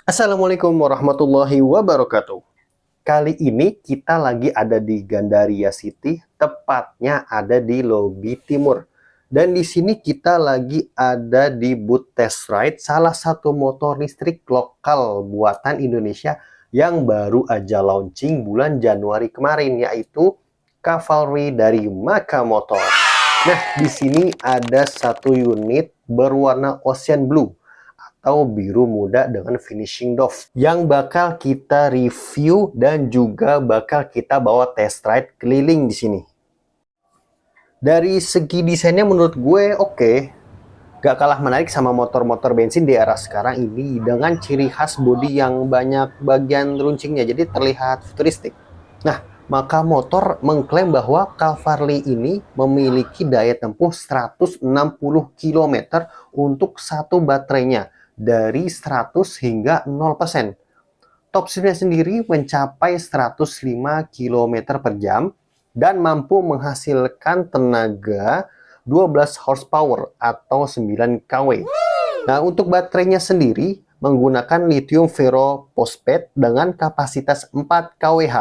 Assalamualaikum warahmatullahi wabarakatuh. Kali ini kita lagi ada di Gandaria City, tepatnya ada di lobi timur. Dan di sini kita lagi ada di booth test ride salah satu motor listrik lokal buatan Indonesia yang baru aja launching bulan Januari kemarin, yaitu Cavalry dari Maka Motor. Nah, di sini ada satu unit berwarna ocean blue atau biru muda dengan finishing doff yang bakal kita review dan juga bakal kita bawa test ride keliling di sini. Dari segi desainnya menurut gue oke, gak kalah menarik sama motor-motor bensin di era sekarang ini dengan ciri khas bodi yang banyak bagian runcingnya, jadi terlihat futuristik. Nah, maka motor mengklaim bahwa Cavalry ini memiliki daya tempuh 160 km untuk satu baterainya dari 100 hingga 0%. Top speednya sendiri mencapai 105 km per jam dan mampu menghasilkan tenaga 12 horsepower atau 9 kW. Nah, untuk baterainya sendiri menggunakan lithium ferrophosphate dengan kapasitas 4 kWh.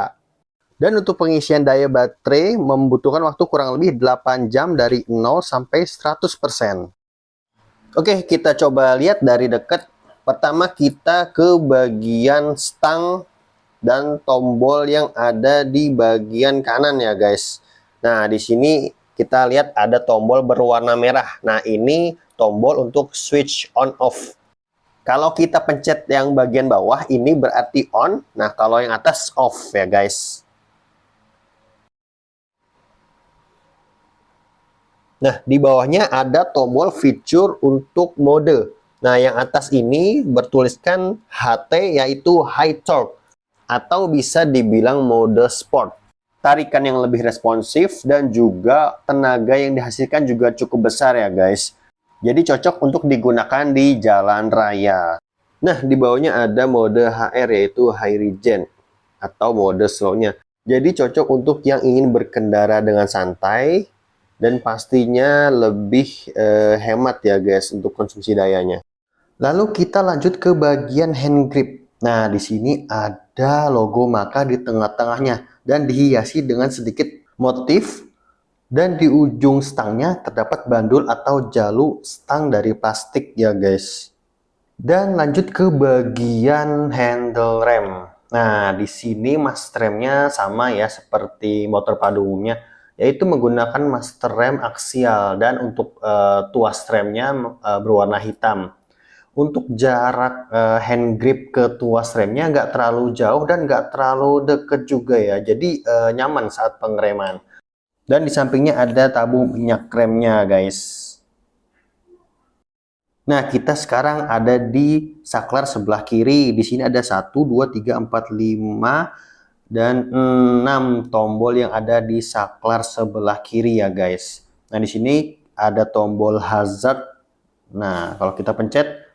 Dan untuk pengisian daya baterai membutuhkan waktu kurang lebih 8 jam dari 0 sampai 100%. Oke, kita coba lihat dari dekat. Pertama kita ke bagian stang dan tombol yang ada di bagian kanan ya guys. Nah, di sini kita lihat ada tombol berwarna merah. Nah, ini tombol untuk switch on off. Kalau kita pencet yang bagian bawah ini berarti on. Nah, kalau yang atas off ya guys. Nah, di bawahnya ada tombol fitur untuk mode. Nah, yang atas ini bertuliskan HT yaitu High Torque atau bisa dibilang mode sport. Tarikan yang lebih responsif dan juga tenaga yang dihasilkan juga cukup besar ya guys. Jadi cocok untuk digunakan di jalan raya. Nah, di bawahnya ada mode HR yaitu High Regen atau mode slow-nya. Jadi cocok untuk yang ingin berkendara dengan santai dan pastinya lebih hemat ya guys untuk konsumsi dayanya. Lalu kita lanjut ke bagian hand grip. Nah, di sini ada logo Maka di tengah-tengahnya dan dihiasi dengan sedikit motif, dan di ujung stangnya terdapat bandul atau jalu stang dari plastik ya guys. Dan lanjut ke bagian handle rem. Nah, di sini master remnya sama ya seperti motor padu umumnya, yaitu menggunakan master rem aksial dan untuk tuas remnya berwarna hitam. Untuk jarak hand grip ke tuas remnya nggak terlalu jauh dan nggak terlalu deket juga ya, jadi nyaman saat pengereman. Dan di sampingnya ada tabung minyak remnya guys. Nah, kita sekarang ada di saklar sebelah kiri. Di sini ada 1, 2, 3, 4, 5 dan 6 tombol yang ada di saklar sebelah kiri ya guys. Nah, di sini ada tombol hazard. Nah, kalau kita pencet,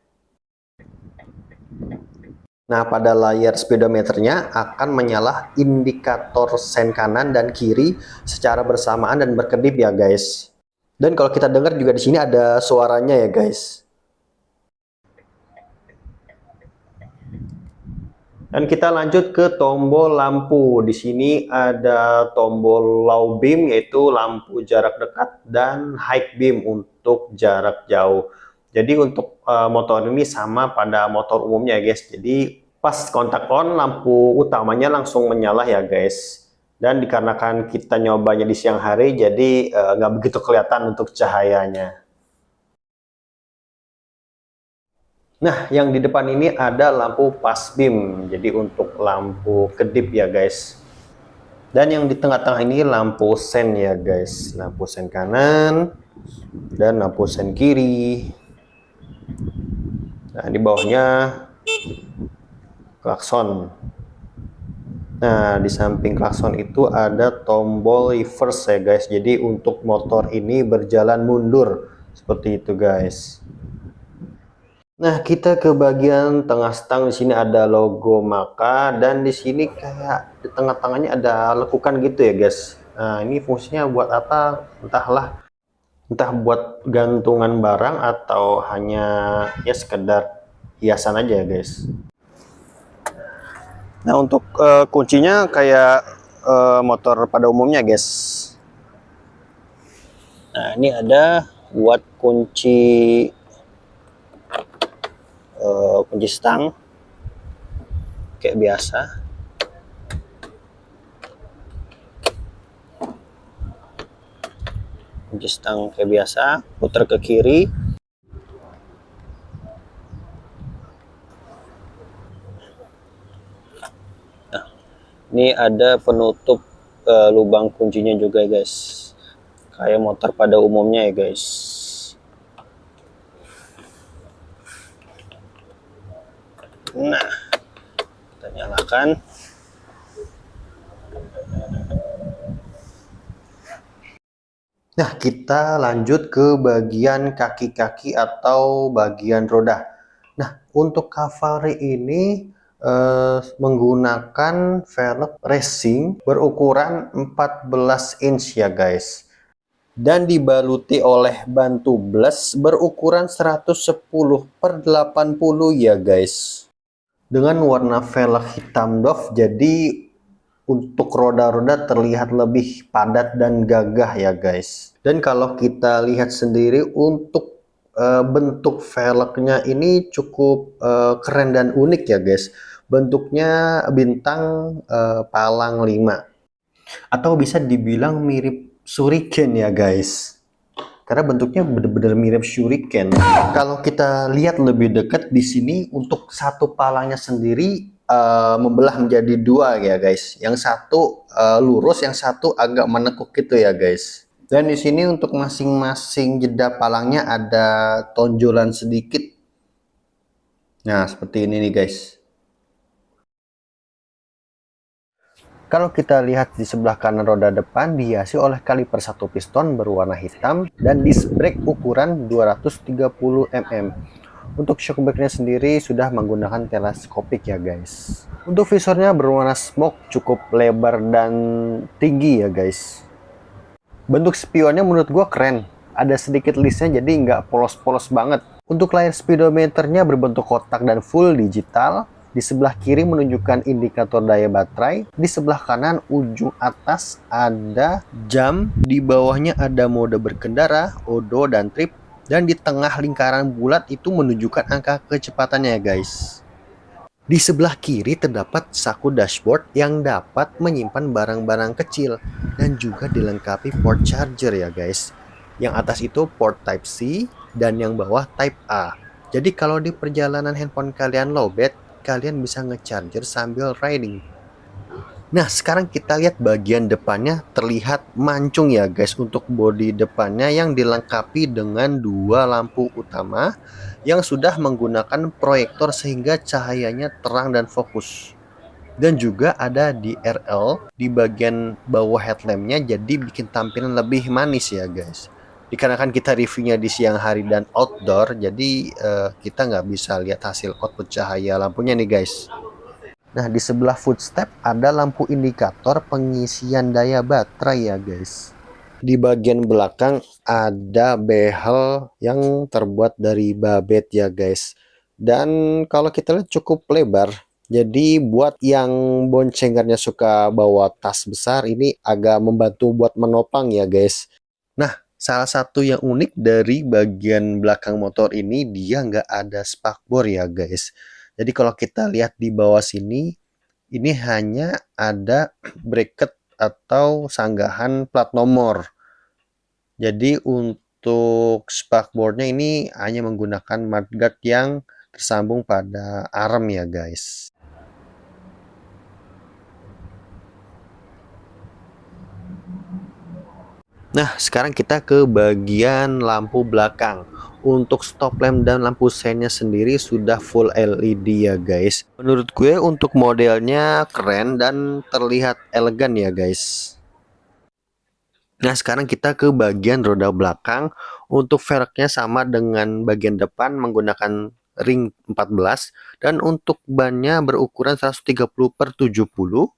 nah, pada layar speedometernya akan menyala indikator sen kanan dan kiri secara bersamaan dan berkedip ya guys. Dan kalau kita dengar juga di sini ada suaranya ya guys. Dan kita lanjut ke tombol lampu. Di sini ada tombol low beam yaitu lampu jarak dekat dan high beam untuk jarak jauh. Jadi untuk motor ini sama pada motor umumnya ya guys. Jadi pas kontak on lampu utamanya langsung menyala ya guys. Dan dikarenakan kita nyobanya di siang hari jadi nggak begitu kelihatan untuk cahayanya. Nah, yang di depan ini ada lampu pas beam, jadi untuk lampu kedip ya guys. Dan yang di tengah-tengah ini lampu sen ya guys, lampu sen kanan dan lampu sen kiri. Nah, di bawahnya klakson. Nah, di samping klakson itu ada tombol reverse ya guys, jadi untuk motor ini berjalan mundur seperti itu guys. Nah, kita ke bagian tengah stang. Di sini ada logo Maka dan di sini kayak di tengah-tengahnya ada lekukan gitu ya, guys. Nah, ini fungsinya buat apa? Entahlah. Entah buat gantungan barang atau hanya ya sekedar hiasan aja ya, guys. Nah, untuk kuncinya kayak motor pada umumnya, guys. Nah, ini ada buat kunci stang kayak biasa. Kunci stang kayak biasa, putar ke kiri. Nah, ini ada penutup lubang kuncinya juga, guys. Kayak motor pada umumnya ya, guys. Nah, kita nyalakan. Nah, kita lanjut ke bagian kaki-kaki atau bagian roda. Nah, untuk Cavalry ini menggunakan velg racing berukuran 14 inch ya, guys. Dan dibaluti oleh ban tubeless berukuran 110/80 ya, guys. Dengan warna velg hitam doff, jadi untuk roda-roda terlihat lebih padat dan gagah ya, guys. Dan kalau kita lihat sendiri untuk bentuk velgnya ini cukup keren dan unik ya, guys. Bentuknya bintang palang 5 atau bisa dibilang mirip shuriken ya, guys. Karena bentuknya benar-benar mirip shuriken. Kalau kita lihat lebih dekat di sini, untuk satu palangnya sendiri membelah menjadi dua ya, guys. Yang satu lurus, yang satu agak menekuk gitu ya, guys. Dan di sini untuk masing-masing jeda palangnya ada tonjolan sedikit. Nah, seperti ini nih, guys. Kalau kita lihat di sebelah kanan roda depan dihiasi oleh kaliper satu piston berwarna hitam dan disc brake ukuran 230 mm. Untuk shock brake-nya sendiri sudah menggunakan teleskopik ya, guys. Untuk visornya berwarna smoke, cukup lebar dan tinggi ya, guys. Bentuk spionnya menurut gua keren. Ada sedikit listnya jadi nggak polos-polos banget. Untuk layar speedometernya berbentuk kotak dan full digital. Di sebelah kiri menunjukkan indikator daya baterai. Di sebelah kanan ujung atas ada jam. Di bawahnya ada mode berkendara, odo, dan trip. Dan di tengah lingkaran bulat itu menunjukkan angka kecepatannya ya, guys. Di sebelah kiri terdapat saku dashboard yang dapat menyimpan barang-barang kecil dan juga dilengkapi port charger ya, guys. Yang atas itu port Type-C dan yang bawah Type-A. Jadi kalau di perjalanan handphone kalian lowbat, kalian bisa ngecharger sambil riding. Nah, sekarang kita lihat bagian depannya terlihat mancung ya, guys. Untuk bodi depannya yang dilengkapi dengan dua lampu utama yang sudah menggunakan proyektor sehingga cahayanya terang dan fokus. Dan juga ada DRL di bagian bawah headlampnya, jadi bikin tampilan lebih manis ya, guys. Dikarenakan kita reviewnya di siang hari dan outdoor, jadi kita nggak bisa lihat hasil output cahaya lampunya nih, guys. Nah, di sebelah footstep ada lampu indikator pengisian daya baterai ya, guys. Di bagian belakang ada behel yang terbuat dari babet ya, guys. Dan kalau kita lihat cukup lebar. Jadi buat yang boncengannya suka bawa tas besar, ini agak membantu buat menopang ya, guys. Nah, salah satu yang unik dari bagian belakang motor ini, dia nggak ada spakbor ya, guys. Jadi kalau kita lihat di bawah sini, ini hanya ada bracket atau sanggahan plat nomor. Jadi untuk spakbornya ini hanya menggunakan mudguard yang tersambung pada arm ya, guys. Nah, sekarang kita ke bagian lampu belakang. Untuk stop lamp dan lampu seinnya sendiri sudah full LED ya, guys. Menurut gue untuk modelnya keren dan terlihat elegan ya, guys. Nah, sekarang kita ke bagian roda belakang. Untuk velgnya sama dengan bagian depan menggunakan ring 14 dan untuk bannya berukuran 130/70.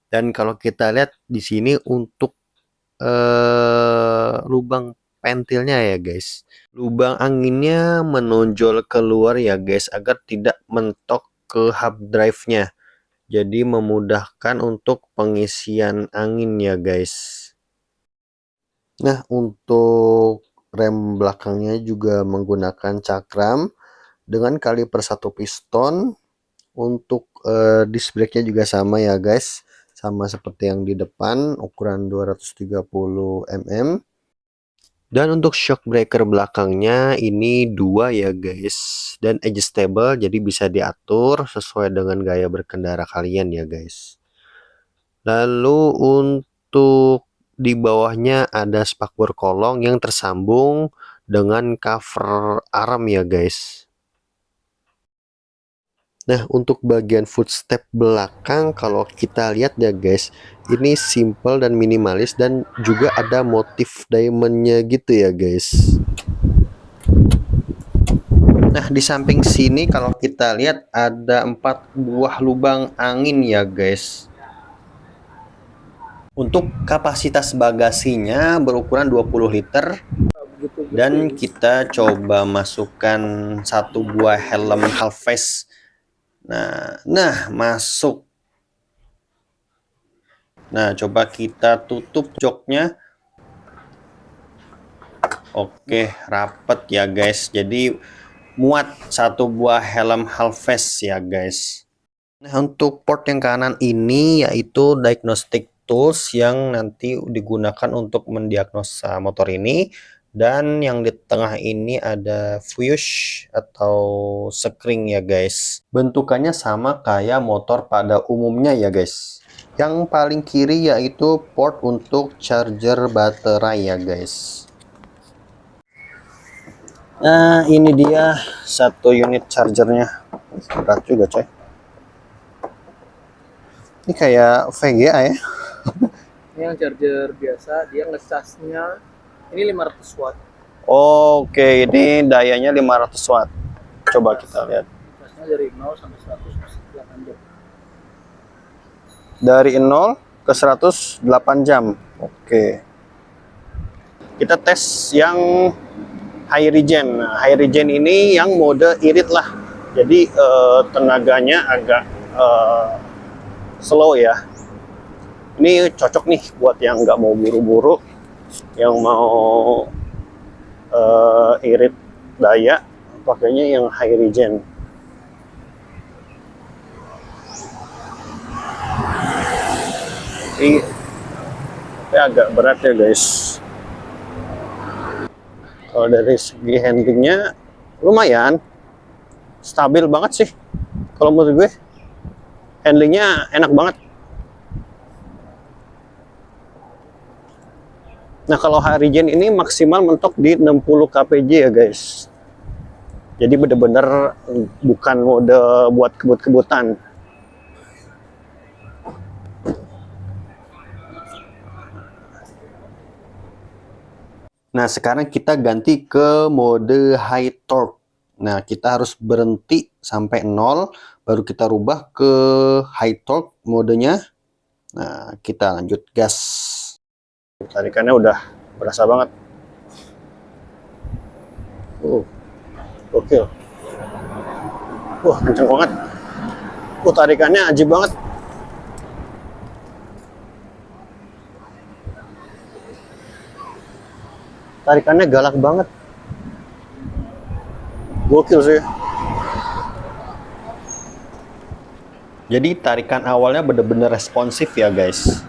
Dan kalau kita lihat di sini untuk lubang pentilnya ya, guys. Lubang anginnya menonjol keluar ya, guys, agar tidak mentok ke hub drive-nya. Jadi memudahkan untuk pengisian angin ya guys. Nah, untuk rem belakangnya juga menggunakan cakram dengan kaliper 1 piston. Untuk disc brake-nya juga sama ya guys, sama seperti yang di depan, ukuran 230 mm. Dan untuk shock breaker belakangnya ini 2 ya guys, dan adjustable, jadi bisa diatur sesuai dengan gaya berkendara kalian ya guys. Lalu untuk di bawahnya ada spakbor kolong yang tersambung dengan cover arm ya guys. Nah, untuk bagian footstep belakang kalau kita lihat ya guys, ini simple dan minimalis, dan juga ada motif diamondnya gitu ya guys. Nah, di samping sini kalau kita lihat ada 4 buah lubang angin ya guys. Untuk kapasitas bagasinya berukuran 20 liter. Dan kita coba masukkan 1 buah helm half face. Nah, masuk. Nah, coba kita tutup joknya. Oke, rapet ya guys. Jadi muat 1 buah helm half face ya guys. Nah, untuk port yang kanan ini yaitu diagnostic tools yang nanti digunakan untuk mendiagnosa motor ini. Dan yang di tengah ini ada fuse atau sekring ya guys. Bentukannya sama kayak motor pada umumnya ya guys. Yang paling kiri yaitu port untuk charger baterai ya guys. Nah, ini dia 1 unit chargernya. Berat juga coy. Ini kayak VGA ya. Ini yang charger biasa, dia ngecasnya ini 500 watt. Oke, ini dayanya 500 watt. Coba kita lihat. Ngecasnya dari 0 sampai 100 8 jam. Dari 0 ke 100 8 jam. Oke. Kita tes yang high regen. Nah, high regen ini yang mode irit lah. Jadi tenaganya agak slow ya. Ini cocok nih buat yang nggak mau buru-buru, yang mau irit daya, pakainya yang high regen. Ini agak berat ya guys. Kalau dari segi handlingnya lumayan stabil banget sih. Kalau menurut gue handlingnya enak banget. Nah, kalau high regen ini maksimal mentok di 60 kpj ya guys. Jadi bener-bener bukan mode buat kebut-kebutan. Nah, sekarang kita ganti ke mode high torque. Nah, kita harus berhenti sampai 0, baru kita rubah ke high torque modenya. Nah, kita lanjut gas. Tarikannya udah berasa banget. Oke. Wah, kenceng banget. Tarikannya ajib banget. Tarikannya galak banget. Gokil sih. Jadi tarikan awalnya bener-bener responsif ya guys.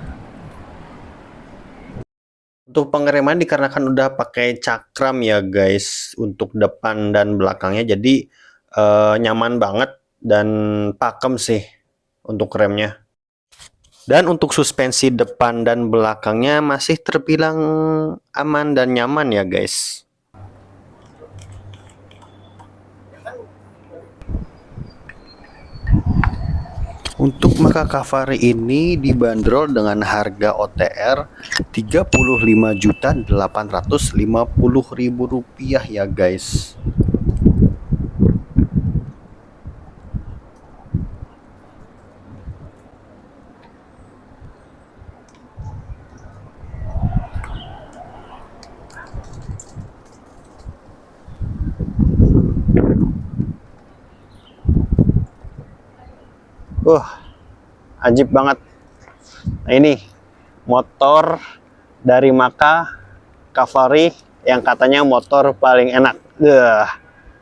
Untuk pengereman dikarenakan udah pakai cakram ya guys untuk depan dan belakangnya, jadi nyaman banget dan pakem sih untuk remnya. Dan untuk suspensi depan dan belakangnya masih terbilang aman dan nyaman ya guys. Untuk Maka Cavari ini dibanderol dengan harga OTR Rp35.850.000 ya guys. Ajib banget. Nah, ini motor dari Maka Cavalry yang katanya motor paling enak.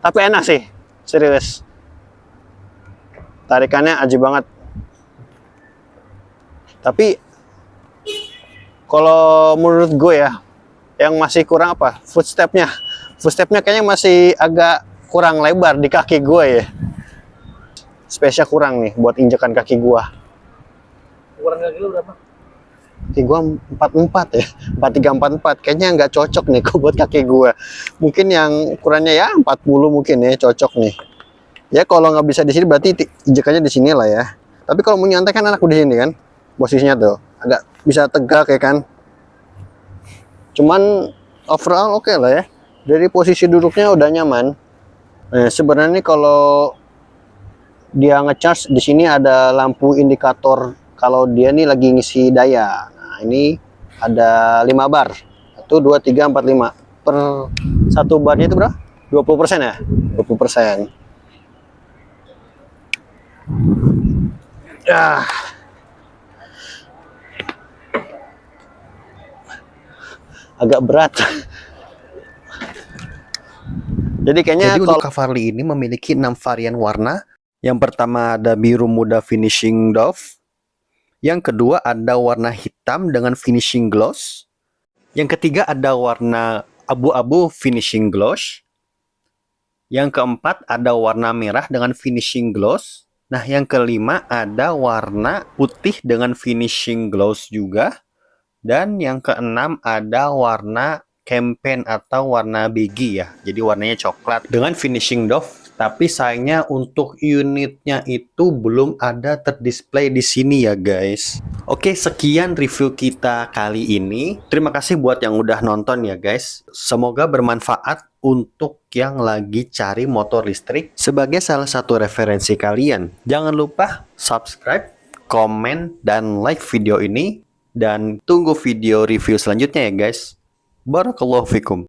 Tapi enak sih, serius. Tarikannya ajib banget. Tapi kalau menurut gue ya, yang masih kurang apa? Footstepnya. Footstepnya kayaknya masih agak kurang lebar di kaki gue ya. Spesial kurang nih buat injekan kaki gue. Ukuran kaki lu berapa? Kaki gue 44 ya, 4344. Kayaknya nggak cocok nih buat kaki gue. Mungkin yang ukurannya ya 40 mungkin ya cocok nih. Ya kalau nggak bisa di sini berarti injekannya di sini lah ya. Tapi kalau mau nyantai kan enak di sini kan. Posisinya tuh agak bisa tegak ya kan. Cuman overall oke lah ya. Dari posisi duduknya udah nyaman. Nah, sebenarnya kalau dia ngecharge di sini ada lampu indikator kalau dia nih lagi ngisi daya. Nah, ini ada 5 bar. 1 2 3 4 5. Per satu barnya itu berapa? 20% ya? 20%. Ya. Agak berat. Jadi kayaknya untuk Cavalry ini memiliki 6 varian warna. Yang pertama ada biru muda finishing dove. Yang kedua ada warna hitam dengan finishing gloss. Yang ketiga ada warna abu-abu finishing gloss. Yang keempat ada warna merah dengan finishing gloss. Nah, yang kelima ada warna putih dengan finishing gloss juga. Dan yang keenam ada warna campaign atau warna beige ya. Jadi warnanya coklat dengan finishing dove. Tapi sayangnya untuk unitnya itu belum ada terdisplay di sini ya guys. Oke, sekian review kita kali ini. Terima kasih buat yang udah nonton ya guys. Semoga bermanfaat untuk yang lagi cari motor listrik sebagai salah satu referensi kalian. Jangan lupa subscribe, komen, dan like video ini. Dan tunggu video review selanjutnya ya guys. Barakallahu fikum.